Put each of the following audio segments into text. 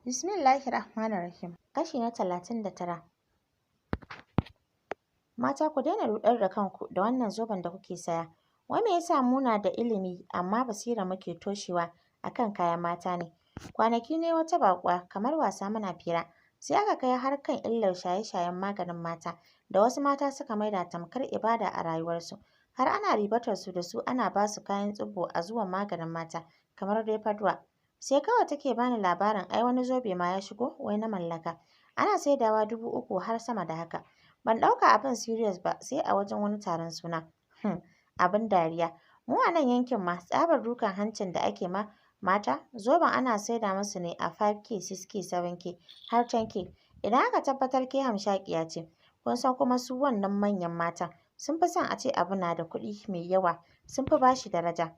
Bismillahirrahmanirrahim. Kashi na 39. Mata ku daina ruɗar da kanku da wannan zoben da kuke saya. Wai me yasa muna da ilimi amma basira muke toshewa akan kayan mata ne? Kwanaki ne wata baƙuwa kamar wasa muna fira sai aka kai har kan illar shaye-shayen maganin mata da wasu mata suka maida tamkar ibada a rayuwarsu. Har ana ribatar su da su ana ba su kayan tsibbo a zuwan maganin mata kamar dai faduwa. Sai kawai take bani labarin ai wani zobe ma ya shigo wai na mallaka. Ana saidawa 3,000 har sama da haka. Ban ɗauka abin serious ba sai a wajen wani taron suna. Abin dariya. Mu a nan yankin ma tsabar dukan hancin da ake ma mata zoben ana saida musu ne a 5K, 6K, 7K har 10K. Idan aka tabbatar ke hamshaƙiya ce. Kun san kuma su wannan manyan matan sun fi son a ce abu na da kuɗi mai yawa sun fi bashi daraja.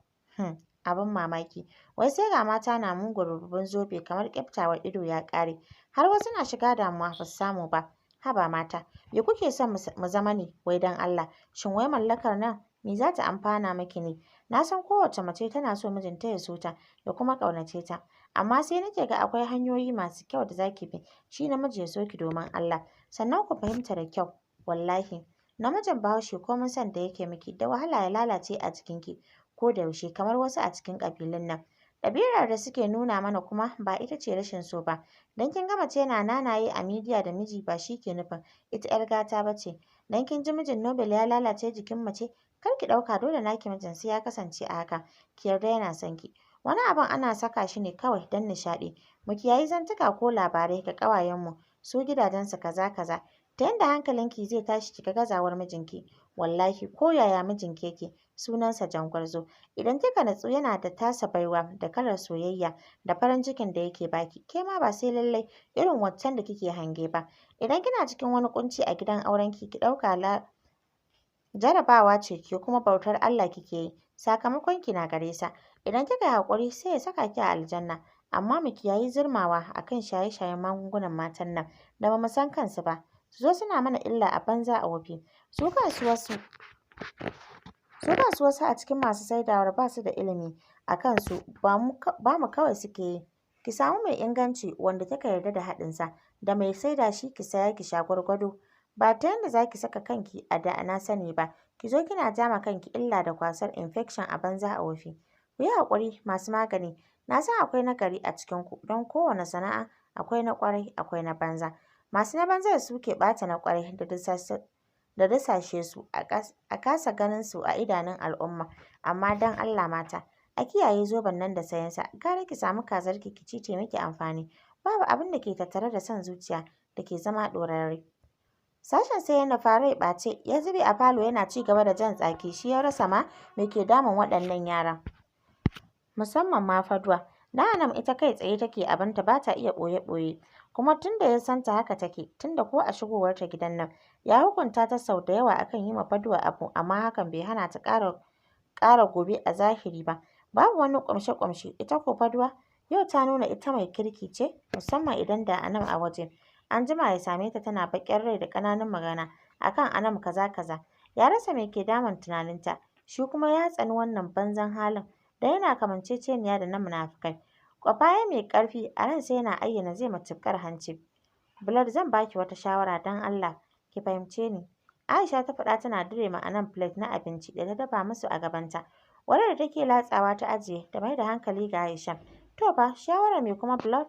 Abin mamaki. Wai sai ga mata na mugun rububin zobe kamar ƙyaftawar ido ya ƙare. Har wasu na shiga damuwa ba su samu ba. Haba mata, me kuke son mu zama ne wai don Allah? Shin wai mallakar nan me za ta amfana miki ne? Na san kowace mace tana so mijinta ya so ta ya kuma ƙaunace ta. Amma sai nake ga akwai hanyoyi masu kyau da za ki bi shi namiji ya so ki domin Allah. Sannan ku fahimta da kyau, wallahi namijin Bahaushe komin son da yake miki da wahala ya lalace a jikinki ko da yaushe kamar wasu a cikin ƙabilun nan. Ɗabi'ar da suke nuna mana kuma ba ita ce rashin so ba. Dan kin ga mace na nanaye a midiya da miji ba shi ke nufin ita 'yar gata ba ce. Dan kin ji mijin Nobel ya lalace jikin mace, kar ki ɗauka dole naki mijin sai ya kasance a haka. Ki yarda yana son ki. Wani abun ana saka shi ne kawai don nishaɗi. Mu kiyayi zantuka ko labarai ga ƙawayenmu su gidajensu kaza kaza. Ta yanda hankalinki zai tashi ki ga gazawar mijinki. Wallahi ko yaya mijinki yake sunansa Jangwarzo. Idan kika natsu yana da tasa baiwa da kalar soyayya da farin cikin da yake baki, ke ma ba sai lallai irin waccan da kike hange ba. Idan kina cikin wani ƙunci a gidan aurenki ki ɗauka jarabawa ce ke kuma bautar Allah kike yi. Sakamakon ki na gare sa. Idan kika yi haƙuri sai ya saka ki a aljanna. Amma mu kiyayi zurmawa akan shaye-shayen magungunan matan nan da ba mu san kansu ba. Su zo suna mana illa a banza a wofi. Su kansu wasu a cikin masu saidawar ba su da ilimi a kansu ba mu kawai suke yi. Ki samu mai inganci wanda kika yarda da haɗinsa da mai saida shi ki saya ki sha gwargwado. Ba ta yanda za ki saka kanki a da na sani ba. Ki zo kina jama kanki illa da kwasar infection a banza a wofi. Ku yi haƙuri masu magani. Na san akwai nagari a cikinku don kowane sana'a akwai na ƙwarai akwai na banza. Masu na banzar su ke ɓata na ƙwarai da dusashe su a kasa ganin su a idanun al'umma. Amma don Allah mata, a kiyaye zoben nan da sayensa. Gara ki samu kazarki ki ci ta miki amfani. Babu abin da ke tattare da son zuciya da ke zama ɗorarre. Sashen sai ya nufa rai ɓace ya zube a falo yana ci gaba da jan tsaki shi ya rasa ma me ke damun waɗannan yaran. Musamman ma Faduwa. Na'anam ita kai tsaye take abinta ba ta iya ɓoye-ɓoye. Kuma tun da ya santa haka take, tun da ko a shigowarta gidan nan ya hukunta ta sau da yawa akan yi ma Faduwa abu amma hakan bai hana ta ƙara gobe a zahiri ba. Babu wani ƙwamshe-ƙwamshe ita ko Faduwa yau ta nuna ita mai kirki ce musamman idan da Anam a waje. An jima ya same ta tana baƙin rai da ƙananun magana akan Anam kaza kaza. Ya rasa me ke damun tunaninta. Shi kuma ya tsani wannan banzan halin da yana kamanceceniya da na munafukai. Kwafa mai ƙarfi a ransa yana ayyana zai ma tufkar hanci. Blood zan baki wata shawara don Allah ki fahimce ni. Aisha ta faɗa tana dire ma Anam plate na abinci da ta dafa musu a gabanta. Wayar da take latsawa ta ajiye ta mai da hankali ga Aisha. To fa shawara me kuma Blood?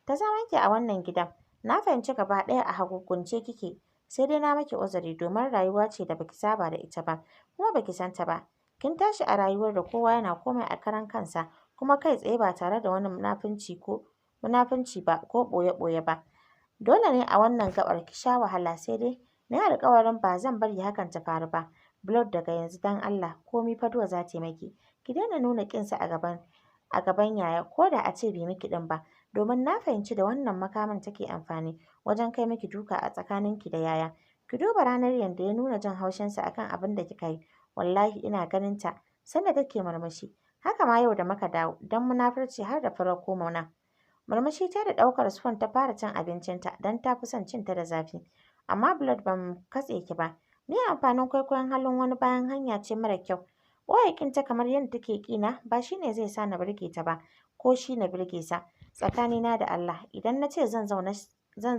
Ta zaman ki a wannan gidan. Na fahimci gaba ɗaya a hagungunce kike. Sai dai na miki uzuri domin rayuwa ce da baki saba da ita ba kuma baki san ta ba. Kin tashi a rayuwar da kowa yana komai a karan kansa kuma kai tsaye ba tare da wani munafunci ba ko ɓoye-ɓoye ba. Dole ne a wannan gaɓar ki sha wahala sai dai na yi alƙawarin ba zan bari hakan ta faru ba. Blood daga yanzu don Allah komai Faduwa za ta yi miki. Ki daina nuna ƙinsa a gaban yaya ko da a ce bai miki ɗin ba. Domin na fahimci da wannan makamin take amfani wajen kai miki duka a tsakaninki da yaya. Ki duba ranar yanda ya nuna jin haushinsa akan abin da kika yi. Wallahi ina ganin ta sanda take murmushi. Haka ma yau da muka dawo don munafurci har da farar komona. Murmushi ta da ɗaukar spoon ta fara cin abincinta don ta fi son cin ta da zafi. Amma Blood ban katse ki ba. Ni amfanin kwaikwayon halin wani bayan hanya ce mara kyau. Ɓoye ƙinta kamar yadda take ƙina ba shi ne zai sa na birge ta ba ko shi na birge sa. tsakanina da Allah idan na ce zan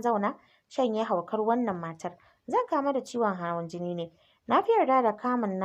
zauna shanye haukar wannan matar zan kama da ciwon hawan jini ne. Na fi yarda da kamun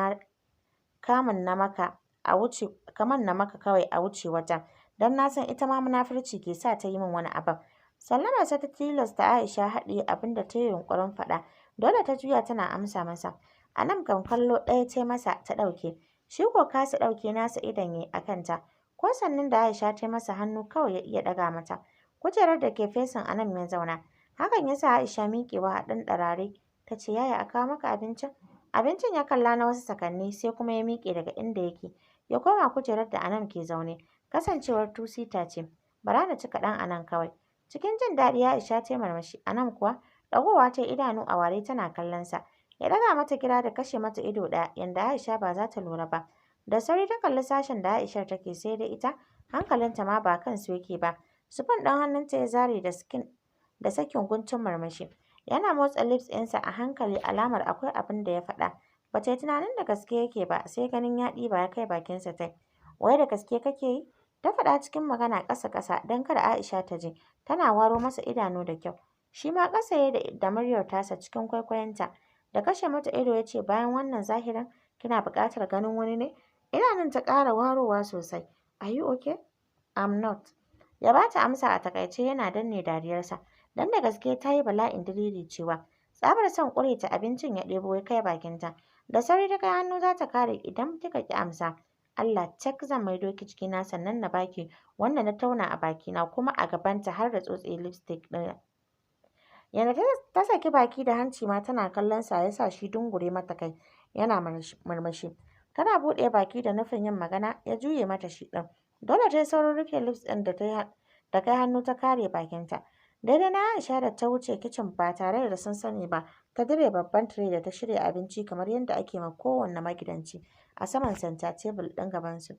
na maka kawai a wuce wajen don na san ita ma munafurci ke sa ta yi min wani abin. Sallama ta tilasta Aisha haɗiye abin da ta yi yunƙurin faɗa. Dole ta juya tana amsa masa. Anam kan kallo ɗaya ta masa ta ɗauke. Shi ko kasa ɗauke nasa idon ya yi a kanta. Ko sannan da Aisha ta masa hannu kawai ya iya ɗaga mata. Kujerar da ke fesin Anam ya zauna. Hakan ya sa Aisha miƙewa a ɗan ɗarare ta ce yaya a kawo maka abincin? Abincin ya kalla na wasu sakanni sai kuma ya miƙe daga inda yake. Ya koma kujerar da Anam ke zaune. Kasancewar tusita ce. Bara na ci kaɗan a nan kawai. Cikin jin daɗi Aisha ta yi murmushi. Anam kuwa ɗagowa ta idanu a ware tana kallon sa. Ya ɗaga mata kira da kashe mata ido ɗaya yanda Aisha ba za ta lura ba. Da sauri ta kalli sashen da Aishar take sai dai ita hankalinta ma ba kan su yake ba. Sufan ɗan hannunta ya zare da sakin guntun murmushi. Yana motsa lips ɗinsa a hankali alamar akwai abin da ya faɗa. Ba ta yi tunanin da gaske yake ba sai ganin ya ɗiba ya kai bakinsa tai. Wai da gaske kake yi? Ta faɗa cikin magana ƙasa-ƙasa don kada Aisha ta ji. Tana waro masa idanu da kyau. Shi ma ƙasa ya da muryar tasa cikin kwaikwayonta. Da kashe mata ido ya ce bayan wannan zahirin kina buƙatar ganin wani ne? Idanun ta ƙara warowa sosai. Are you okay? I'm not. Ya ba ta amsa a takaice yana danne dariyarsa. Dan da gaske ta yi bala'in cewa. Tsabar son ƙure ta abincin ya ɗebo ya kai bakinta. Da sauri ta kai hannu za ta kare idan kika ki amsa. Allah cak zan maido ki cikina sannan na baki wanda na tauna a bakina kuma a gabanta har da tsotse lipstick ɗin. Yana ta saki baki da hanci ma tana kallon sa ya sa shi dungure mata kai yana murmushi. Tana buɗe baki da nufin yin magana ya juye mata shi ɗin. Dole ta yi saurin rufe lips ɗin da kai hannu ta kare bakinta. Daidai na Aisha da ta wuce kicin ba tare da sun sani ba ta dire babban tire da ta shirya abinci kamar yadda ake ma kowanne magidanci a saman senta tebul ɗin gabansu.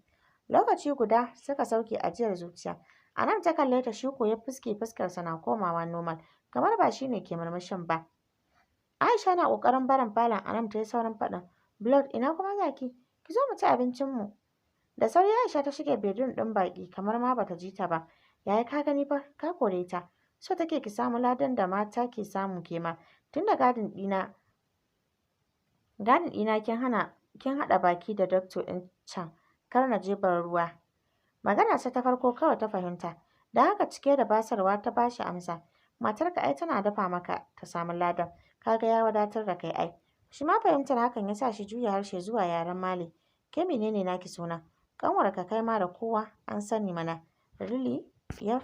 Lokaci guda suka sauke ajiyar zuciya. Anam ta kalle ta shi ko ya fuskarsa na komawa normal kamar ba shi ne ke murmushin ba. Aisha na ƙoƙarin barin falon Anam ta yi saurin faɗin Blood ina kuma zaki? Ki zo mu ci abincinmu. Da sauri Aisha ta shige bedroom ɗin baƙi kamar ma bata ji ta ba. Yaya ka gani fa ka kore ta. So take ki samu ladan da mata ke samu ke ma. Tunda gadin ɗina kin haɗa baki da doctor ɗin can kar na je ban ruwa. Maganarsa ta farko kawai ta fahimta. Da haka cike da basarwa ta bashi amsa. Matarka ai tana dafa maka ta samu ladan. Kaga ya wadatar da kai ai. Shi ma fahimtar hakan ya sa shi juya harshe zuwa yaren Mali. Ke menene naki suna? Ƙanwarka kai ma da kowa an sani mana. Really? Yaf.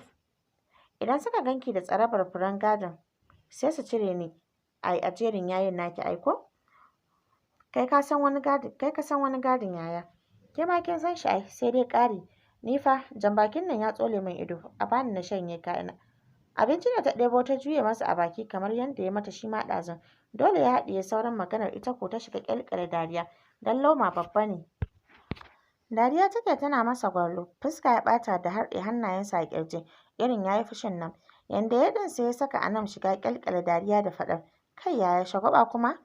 Idan suka ganki da tsarabar furen gadin sai su cire ni a jerin yayin naki aiko? Kai ka san wani gadin yaya. Ke ma kin san shi ai sai dai ƙari. Ni fa jan bakin nan ya tsole min ido a bani na shanye kayana. Abincin da ta ɗebo ta juye masa a baki kamar yadda ya mata shi ma ɗazun. Dole ya haɗiye sauran maganar ita ko ta shiga ƙyalƙyale dariya don loma babba ne. Dariya take tana masa gwalo, fuska ya ɓata da harɗe hannayensa a ƙirji, irin ya yi fushin nan. Yanda ya ɗin sai ya saka Anam shiga ƙyalƙyale dariya da faɗar, kai yaya shagwaɓa kuma?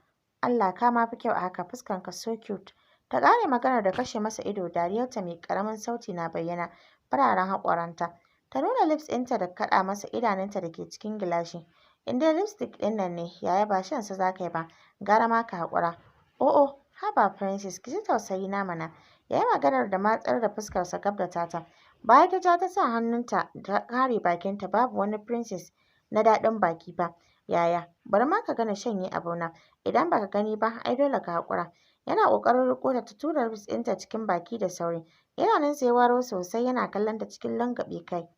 Allah ka ma fi kyau a haka fuskanka so cute. Ta ƙare maganar da kashe masa ido dariyarta mai ƙaramin sauti na bayyana fararen haƙoranta. Ta nuna lips ɗinta da kaɗa masa idanunta da ke cikin gilashi. In dai lipstick ɗin nan ne yaya ba shansa za ka yi ba, gara ma ka haƙura. Oh, haba princess ki ji tausayi na mana. Ya yi maganar da matsar da fuskarsa gab da tata. Baya ta ja ta sa hannunta ta kare bakinta babu wani princess na daɗin baki ba. Yaya, bari ma ka gana shanye abuna. Idan baka gani ba, ai dole ka haƙura. Yana ƙoƙarin riƙo ta tura lips ɗinta cikin baki da sauri. Idanunsa ya waro sosai yana kallon ta cikin langaɓe kai.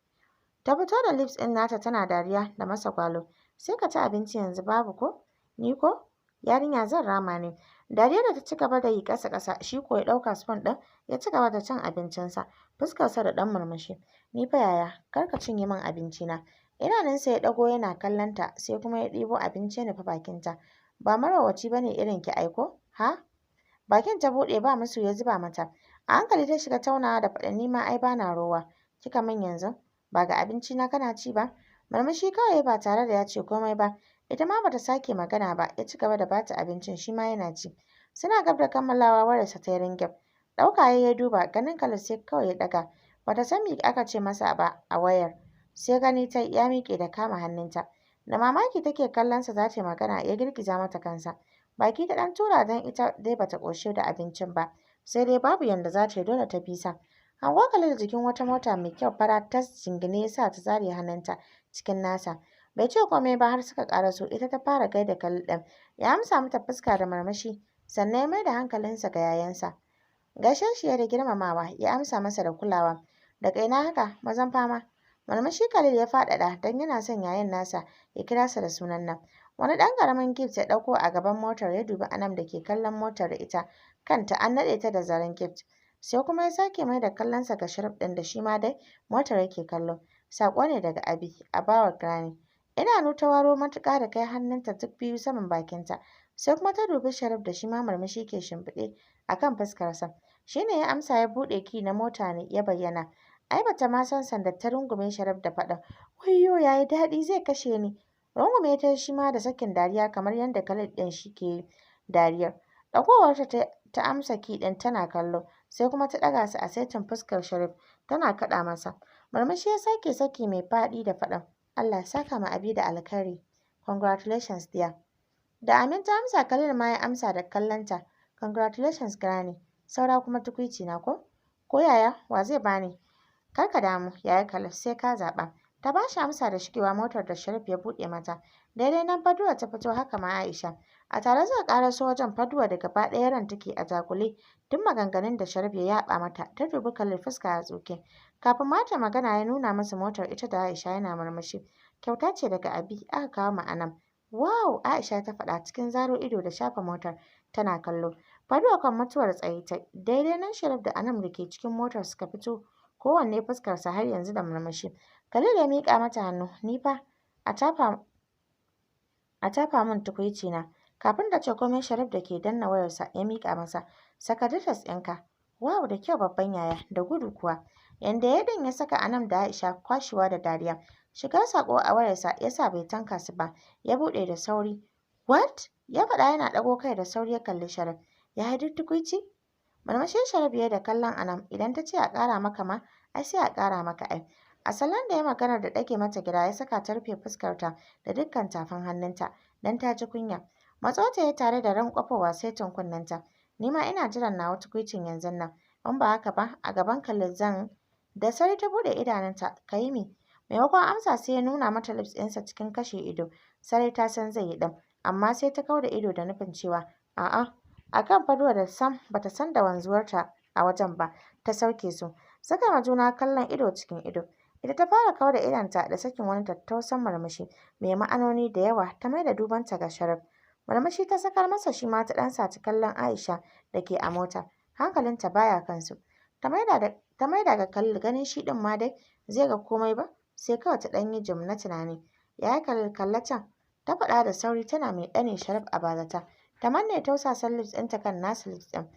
Ta fito da lips ɗin nata tana dariya da masa gwalo. Sai ka ci abinci yanzu babu ko? Ni ko? Yarinya zan rama ne. Dariya da ta ci gaba da yi ƙasa-ƙasa shi ko ya ɗauka spoon ɗin ya ci gaba da cin abincinsa. Fuskarsa da ɗan murmushi. Ni fa yaya, kar ka cinye min abincina. Idanunsa ya ɗago yana kallon ta sai kuma ya ɗibo abinci ya nufi bakinta. Ba marowaci ba ne irin ki aiko? Ha? Bakin ta buɗe ba musu ya zuba mata. A hankali ta shiga taunawa da faɗin ni ma ai ba na rowa. Kika min yanzu? Ba ga abincina kana ci ba? Murmushi kawai ba tare da ya ce komai ba. Ita ma bata sake magana ba ya ci gaba da bata abincin shi ma yana ci. Suna gab da kammalawa wayarsa ta yi ringin. Ɗauka ya duba ganin kalar sai kawai ya ɗaga. Bata san me aka ce masa ba a wayar. sai gani ta ya miƙe da kama hannunta. Da mamaki take kallonsa za ta yi magana ya girgiza mata kansa. Baki ta ɗan tura don ita dai bata ƙoshi da abincin ba, sai dai babu yanda za ta yi dole ta bi sa. Hauwa Khalil jikin wata mota mai kyau fara tas jingine ya sa ta zare hannunta cikin nasa. Bai ce komai ba har suka ƙaraso, ita ta fara gaida Khalil ɗin. Ya amsa mata fuska da murmushi, sannan ya maida hankalinsa ga yayansa. Gaishe shi da girmamawa, ya amsa masa da kulawa. Daga ina haka, mazan fama? Murmushi Khalil ya faɗaɗa don yana son yayan nasa ya kira sa da sunan nan. Wani ɗan ƙaramin gift ya ɗauko a gaban motar ya dubi Anam da ke kallon motar da ita kanta an naɗe ta da zaren gift. Sai kuma ya sake mai da kallonsa ga Sharif ɗin da shi ma dai motar yake kallo. Saƙo ne daga Abi, a bawa Granny. Idanu ta waro matuƙa da kai hannunta duk biyu saman bakinta. Sai kuma ta dubi Sharif da shi ma murmushi ke shimfiɗe a kan fuskarsa. Shi ne ya amsa ya buɗe ki na mota ne ya bayyana. Ai bata ma san sanda ta rungume Sharif da faɗin wayyo yayi daɗi zai kashe ni. Rungume ta shi ma da sakin dariya kamar yadda Khalid ɗin shi ke yi dariyar. Ɗagowarta ta amsa ki ɗin tana kallo, sai kuma ta ɗaga su a saitin fuskar Sharif tana kaɗa masa. Murmushi ya sake saki mai faɗi da faɗin Allah ya saka ma Abi da alkhairi. Congratulations dear. Da Amin ta amsa Khalil ma ya amsa da kallonta. Congratulations Granny. Saura kuma tukuici na ko? Ko yaya wa zai bani? Kar ka damu yaya Khalil sai ka zaɓa. Ta ba shi amsa da shigewa motar da Sharif ya buɗe mata. Daidai nan Faduwa ta fito haka ma Aisha. A tare suka ƙaraso wajen Faduwa da gaba ɗaya ran take a jagule. Duk maganganun da Sharif ya yaɓa mata ta dubi Khalil fuska a tsoke. Kafin ma ta magana ya nuna masa motar ita da Aisha yana murmushi. Kyauta ce daga Abi aka kawo ma Anam. Wow! Aisha ta faɗa cikin zaro ido da shafa motar tana kallo. Faduwa kan mutuwar tsaye ta. Daidai nan Sharif da Anam da ke cikin motar suka fito. Kowanne fuskarsa har yanzu da murmushi. Khalil ya miƙa mata hannu. Ni fa a tafa min tukuici na. Kafin ta ce komai Sharif da ke danna wayarsa ya miƙa masa. Saka details ɗinka. Wow da kyau babban yaya da gudu kuwa. Yanda ya ya saka Anam da Aisha kwashewa da dariya. Shigar saƙo a wayarsa ya sa bai tanka su ba. Ya buɗe da sauri. What? Ya faɗa yana ɗago kai da sauri ya kalli Sharif. Ya yi duk tukuici? Murmushin Sharif ya da kallon Anam idan ta ce a ƙara maka ma, ai sai a ƙara maka ai. A salon da ya maganar da ɗage mata gida ya saka ta rufe fuskarta da dukkan tafin hannunta don ta ji kunya. Matso ta ya tare da rankwafowa saitin kunnenta. Ni ma ina jiran nawa tukuicin yanzun nan. In ba haka ba a gaban Khalil zan. Da sauri ta buɗe idanunta. Ka yi me? Maimakon amsa sai ya nuna mata lips ɗinsa cikin kashe ido. Sarai ta san zai yi ɗan. Amma sai ta kau da ido da nufin cewa a'a. A kan Faduwa da sam bata san da wanzuwarta a wajen ba. Ta sauke su. Saka ma juna kallon ido cikin ido. Ita ta fara kau da idonta da sakin wani tattausan murmushi mai ma'anoni da yawa ta maida dubanta ga Sharif. Murmushi ta sakar masa shi ma ta ɗan saci kallon Aisha da ke a mota. Hankalinta baya kansu. Ta maida ga Khalil ganin shi ɗin ma dai zai ga komai ba. Sai kawai ta ɗan yi jim na tunani. Yaya Khalil kalla can. Ta faɗa da sauri tana mai ɗane Sharif a bazata. Ta manne tausasan lips ɗinta kan nasu lips ɗin.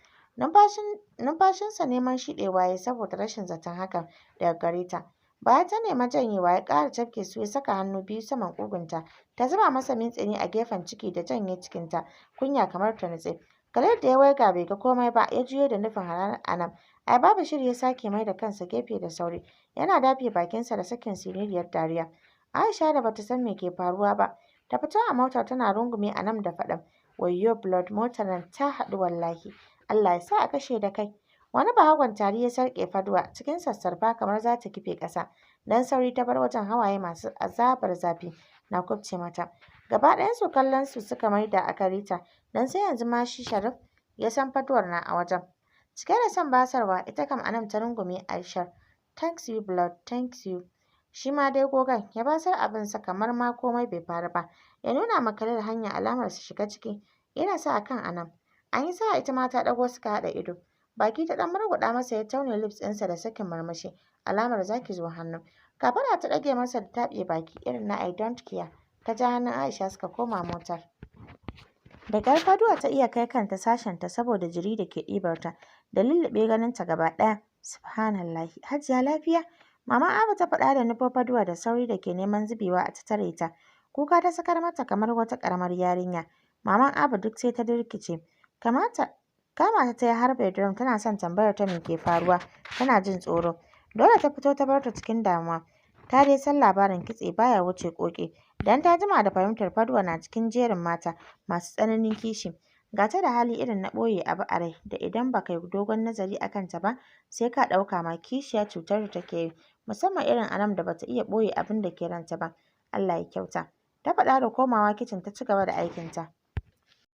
Numfashinsa neman shiɗewa ya yi saboda rashin zaton hakan daga gare ta. Bayan ta nema janyewa ya ƙara cafke su ya saka hannu biyu saman ƙugunta. Ta zuba masa mintsini a gefen ciki da janye cikinta. Kunya kamar ta nutse. Khalil da ya waiga bai ga komai ba ya juyo da nufin hararar Anam. Ai babu shiri ya sake mai da kansa gefe da sauri. Yana dafe bakinsa da sakin siririyar dariya. Aisha da bata san me ke faruwa ba. Ta fito a motar tana rungume Anam da faɗin. Wayyo blood motar nan ta haɗu wallahi. Allah ya sa a kashe da kai. Wani bahagon tari ya sarƙe Faduwa cikin sassarfa kamar za ta kife ƙasa. Dan sauri ta bar wajen hawaye masu azabar zafi na kubce mata. Gaba ɗayansu kallon su suka maida a karita. Dan sai yanzu ma shi Sharif ya san Faduwar na a wajen. Cike da son basarwa ita kam Anam ta rungume Aishar. Thanks you blood, thanks you. Shi ma dai gogon ya basar abinsa kamar ma komai bai faru ba. Ya nuna ma Khalil hanya alamar su shiga ciki. Yana sa a kan Anam. An yi sa'a ita ma ta ɗago suka haɗa ido. Baki ta ɗan murguɗa masa ya taune lips ɗinsa da sakin murmushi. Alamar za ki zo hannu. Kafara ta ɗage masa da taɓe baki irin na I don't care. Ta ja hannun Aisha suka koma motar. Da ƙyar Faduwa ta iya kai kanta sashenta saboda jiri da ke ɗibarta da lulluɓe ganinta gaba ɗaya. Subhanallahi. Hajiya lafiya? Mama Abu ta faɗa da nufo Faduwa da sauri da ke neman zubewa a tattare ta. Kuka ta sakar mata kamar wata ƙaramar yarinya. Maman Abu duk sai ta dirkice. Kama ta yi har bedroom tana son tambayar ta me ke faruwa. Tana jin tsoro. Dole ta fito ta bar ta cikin damuwa. ta dai san labarin kitse baya wuce ƙoƙi, don ta jima da fahimtar Faduwa na cikin jerin mata masu tsananin kishi. Ga ta da hali irin na ɓoye abu a rai da idan ba ka yi dogon nazari a kanta ba sai ka ɗauka ma kishiya cutar da take yi, musamman irin Anam da bata iya ɓoye abin da ke ranta ba. Allah ya kyauta. Ta faɗa da komawa kicin ta ci gaba da aikinta.